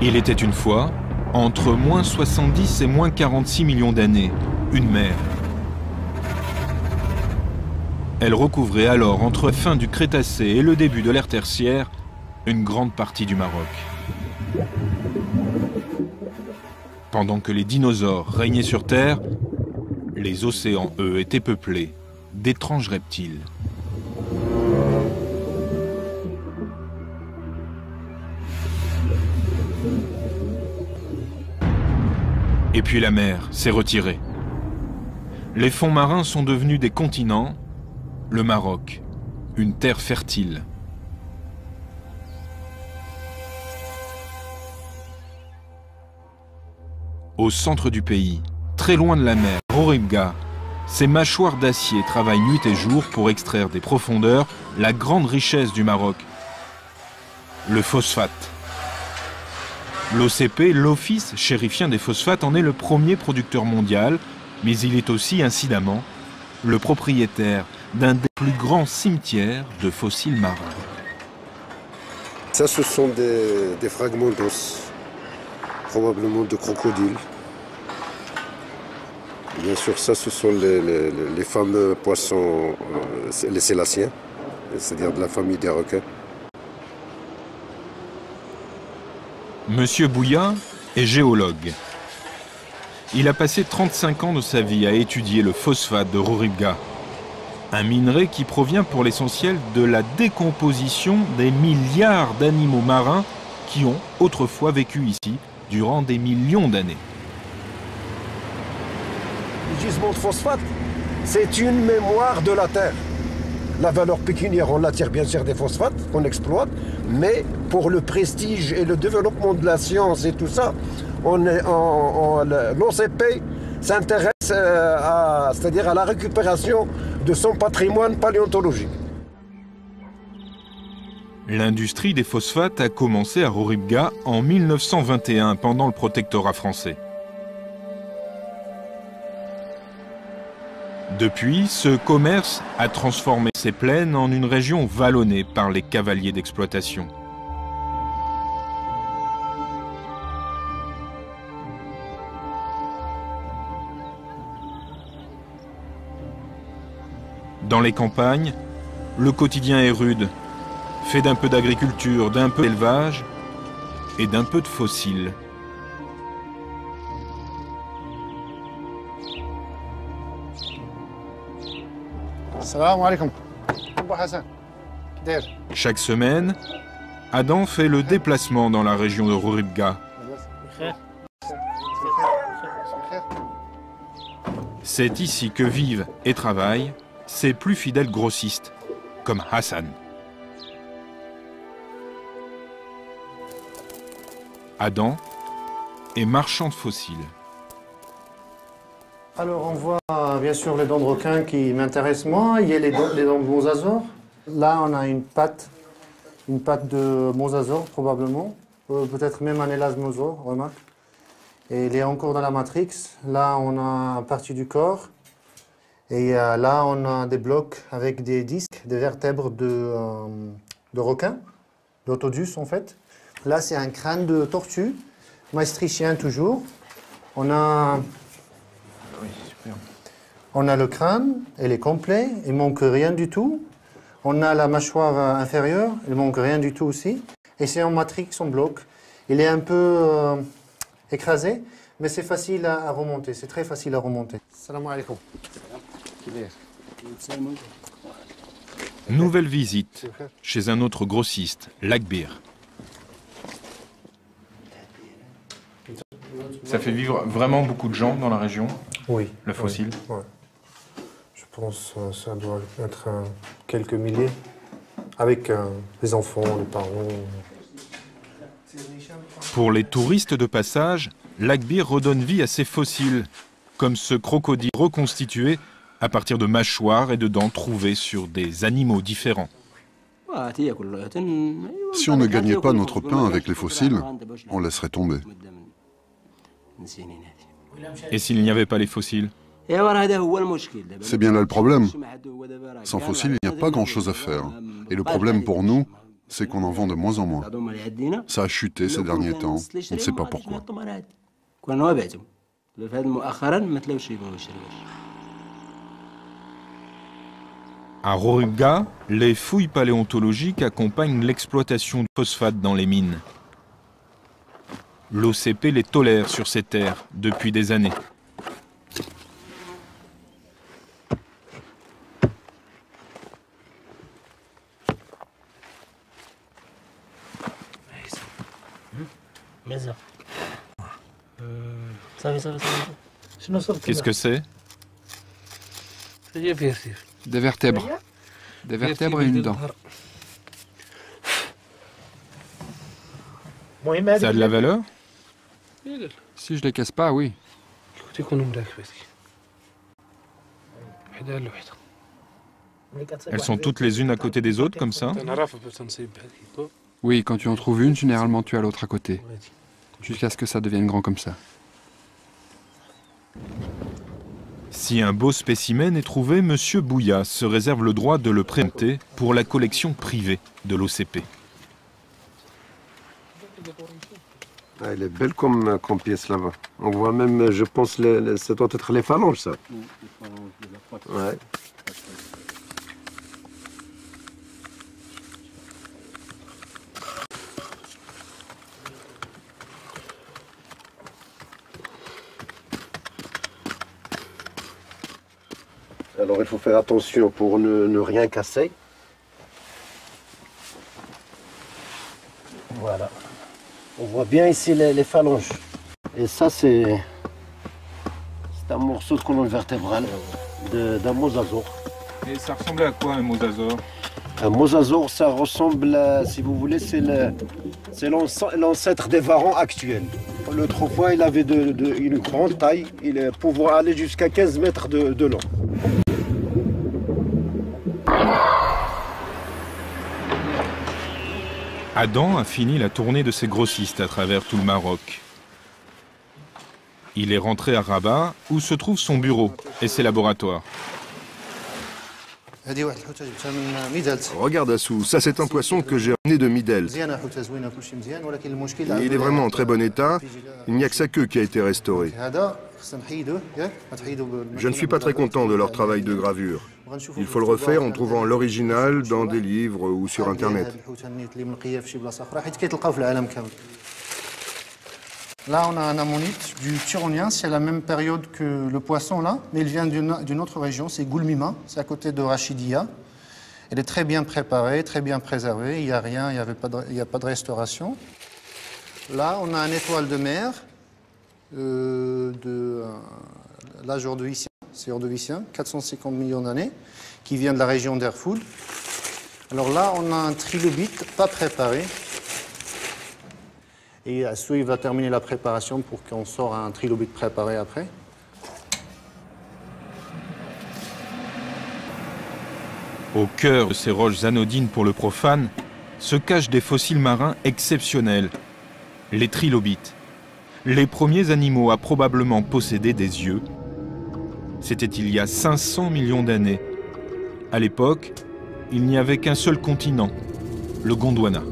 Il était une fois, entre moins 70 et moins 46 millions d'années, une mer. Elle recouvrait alors, entre la fin du Crétacé et le début de l'ère tertiaire, une grande partie du Maroc. Pendant que les dinosaures régnaient sur Terre, les océans, eux, étaient peuplés d'étranges reptiles. Et puis la mer s'est retirée. Les fonds marins sont devenus des continents, le Maroc, une terre fertile. Au centre du pays, très loin de la mer, Roribga, ses mâchoires d'acier travaillent nuit et jour pour extraire des profondeurs la grande richesse du Maroc, le phosphate. L'OCP, l'Office chérifien des phosphates, en est le premier producteur mondial, mais il est aussi, incidemment, le propriétaire d'un des plus grands cimetières de fossiles marins. Ça, ce sont des fragments d'os, probablement de crocodiles. Bien sûr, ça, ce sont les fameux poissons, les sélaciens, c'est-à-dire de la famille des requins. Monsieur Bouya est géologue. Il a passé 35 ans de sa vie à étudier le phosphate de Roribga, un minerai qui provient pour l'essentiel de la décomposition des milliards d'animaux marins qui ont autrefois vécu ici durant des millions d'années. Le gisement de phosphate, c'est une mémoire de la Terre. La valeur pécuniaire, on la tire bien sûr des phosphates qu'on exploite, mais pour le prestige et le développement de la science et tout ça, l'OCP s'intéresse c'est-à-dire à la récupération de son patrimoine paléontologique. L'industrie des phosphates a commencé à Roribga en 1921 pendant le protectorat français. Depuis, ce commerce a transformé ces plaines en une région vallonnée par les cavaliers d'exploitation. Dans les campagnes, le quotidien est rude, fait d'un peu d'agriculture, d'un peu d'élevage et d'un peu de fossiles. Salam alaikum. Hassan. Chaque semaine, Adam fait le déplacement dans la région de Roribga. C'est ici que vivent et travaillent ses plus fidèles grossistes, comme Hassan. Adam est marchand de fossiles. Alors on voit bien sûr les dents de requin qui m'intéressent moi, il y a les dents de mosasaure. Là on a une patte de mosasaure probablement, peut-être même un élasmosaure, remarque. Et il est encore dans la matrix. Là on a une partie du corps et là on a des blocs avec des disques, des vertèbres de requin, d'Autodus en fait. Là c'est un crâne de tortue, maastrichtien toujours. On a le crâne, il est complet, il ne manque rien du tout. On a la mâchoire inférieure, il ne manque rien du tout aussi. Et c'est en matrix, en bloc. Il est un peu écrasé, mais c'est facile à remonter, c'est très facile à remonter. Salam alaikum. Nouvelle visite chez un autre grossiste, Lagbir. Ça fait vivre vraiment beaucoup de gens dans la région, oui, le fossile. Oui, ouais. Je pense que ça doit être quelques milliers, avec les enfants, les parents. Pour les touristes de passage, Lagbir redonne vie à ces fossiles, comme ce crocodile reconstitué à partir de mâchoires et de dents trouvées sur des animaux différents. Si on ne gagnait pas notre pain avec les fossiles, on laisserait tomber. Et s'il n'y avait pas les fossiles? C'est bien là le problème. Sans fossiles, il n'y a pas grand-chose à faire. Et le problème pour nous, c'est qu'on en vend de moins en moins. Ça a chuté ces derniers temps, on ne sait pas pourquoi. À Rorubga, les fouilles paléontologiques accompagnent l'exploitation de phosphate dans les mines. L'OCP les tolère sur ces terres depuis des années. Qu'est-ce que c'est? Des vertèbres. Des vertèbres et une dent. Ça a de la valeur? Si je les casse pas, oui. Elles sont toutes les unes à côté des autres, comme ça? Oui, quand tu en trouves une, généralement tu as l'autre à côté. Jusqu'à ce que ça devienne grand comme ça. Si un beau spécimen est trouvé, Monsieur Bouya se réserve le droit de le présenter pour la collection privée de l'OCP. Ah, elle est belle comme pièce là-bas. On voit même, je pense, ça doit être les phalanges, ça. Ouais. Alors il faut faire attention pour ne rien casser. Voilà. On voit bien ici les phalanges. Et ça c'est un morceau de colonne vertébrale d'un mosasaure. Et ça ressemblait à quoi un mosasaure? Un mosasaure, ça ressemble, si vous voulez, c'est l'ancêtre des varans actuels. Autrefois, il avait une grande taille, il pouvait aller jusqu'à 15 mètres de long. Adam a fini la tournée de ses grossistes à travers tout le Maroc. Il est rentré à Rabat, où se trouve son bureau et ses laboratoires. Regarde Assou, ça c'est un poisson que j'ai ramené de Midel. Il est vraiment en très bon état, il n'y a que sa queue qui a été restaurée. Je ne suis pas très content de leur travail de gravure. Il faut le refaire en trouvant l'original dans des livres ou sur Internet. Là, on a un ammonite du Tyronien, c'est la même période que le poisson là, mais il vient d'une autre région, c'est Goulmima, c'est à côté de Rachidia. Elle est très bien préparée, très bien préservée, il n'y a rien, il n'y a pas de restauration. Là, on a un étoile de mer de l'âge ordovicien, c'est ordovicien, 450 millions d'années, qui vient de la région d'Erfoud. Alors là, on a un trilobite pas préparé. Et Assou, il va terminer la préparation pour qu'on sorte un trilobite préparé après. Au cœur de ces roches anodines pour le profane, se cachent des fossiles marins exceptionnels, les trilobites. Les premiers animaux à probablement posséder des yeux. C'était il y a 500 millions d'années. À l'époque, il n'y avait qu'un seul continent, le Gondwana.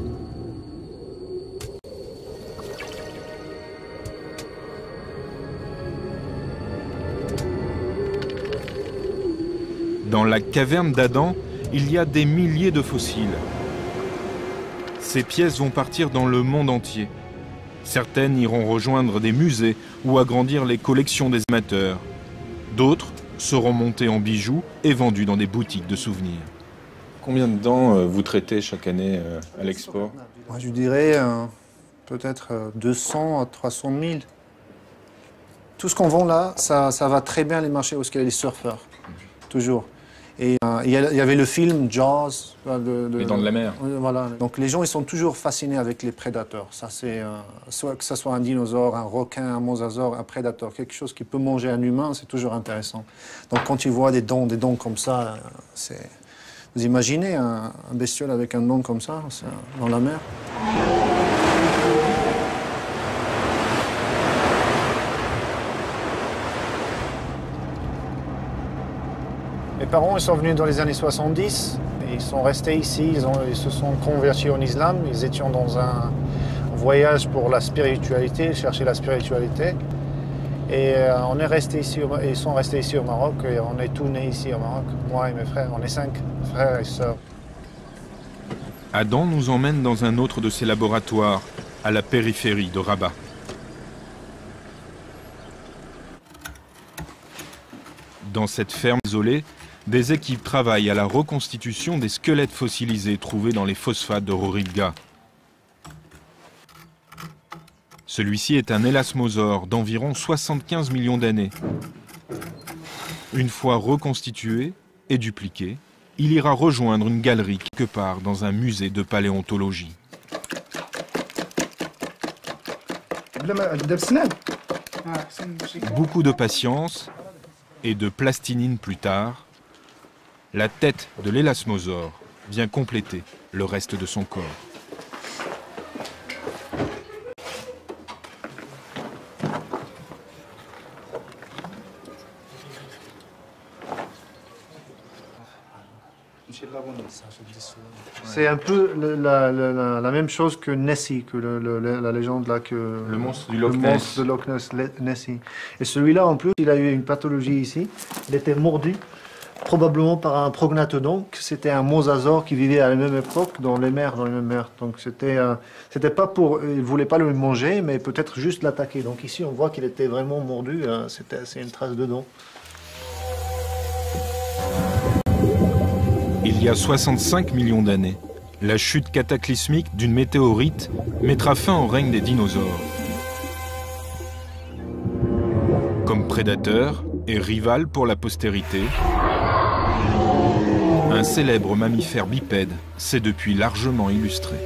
Dans la caverne d'Adam, il y a des milliers de fossiles. Ces pièces vont partir dans le monde entier. Certaines iront rejoindre des musées ou agrandir les collections des amateurs. D'autres seront montées en bijoux et vendues dans des boutiques de souvenirs. Combien de dents vous traitez chaque année à l'export? Moi, je dirais peut-être 200 à 300 000. Tout ce qu'on vend là, ça va très bien les marchés où il y a les surfeurs, toujours. Et il y avait le film Jaws. Les Dents de la Mer. Voilà. Donc les gens ils sont toujours fascinés avec les prédateurs. Ça c'est soit que ce soit un dinosaure, un requin, un mosasaure, un prédateur, quelque chose qui peut manger un humain, c'est toujours intéressant. Donc quand tu vois des dents comme ça, vous imaginez un bestiole avec un dent comme ça dans la mer? Mes parents ils sont venus dans les années 70, et ils sont restés ici, ils se sont convertis en islam, ils étaient dans un voyage pour la spiritualité, chercher la spiritualité. Et on est resté ici, ils sont restés ici au Maroc, et on est tous nés ici au Maroc, moi et mes frères, on est 5 frères et sœurs. Adam nous emmène dans un autre de ses laboratoires, à la périphérie de Rabat. Dans cette ferme isolée, des équipes travaillent à la reconstitution des squelettes fossilisés trouvés dans les phosphates de Roribga. Celui-ci est un élasmosaure d'environ 75 millions d'années. Une fois reconstitué et dupliqué, il ira rejoindre une galerie quelque part dans un musée de paléontologie. Beaucoup de patience et de plastinine plus tard, la tête de l'élasmosaure vient compléter le reste de son corps. C'est un peu la même chose que Nessie, que la légende là, que le monstre du Loch Ness. Le monstre de Loch Ness, Nessie. Et celui-là, en plus, il a eu une pathologie ici. Il était mordu, probablement par un prognathodon. C'était un mosasaure qui vivait à la même époque dans les mers. Donc c'était pas pour, il voulait pas le manger, mais peut-être juste l'attaquer. Donc ici, on voit qu'il était vraiment mordu. C'est une trace de dent. Il y a 65 millions d'années, la chute cataclysmique d'une météorite mettra fin au règne des dinosaures. Comme prédateur et rival pour la postérité, un célèbre mammifère bipède s'est depuis largement illustré.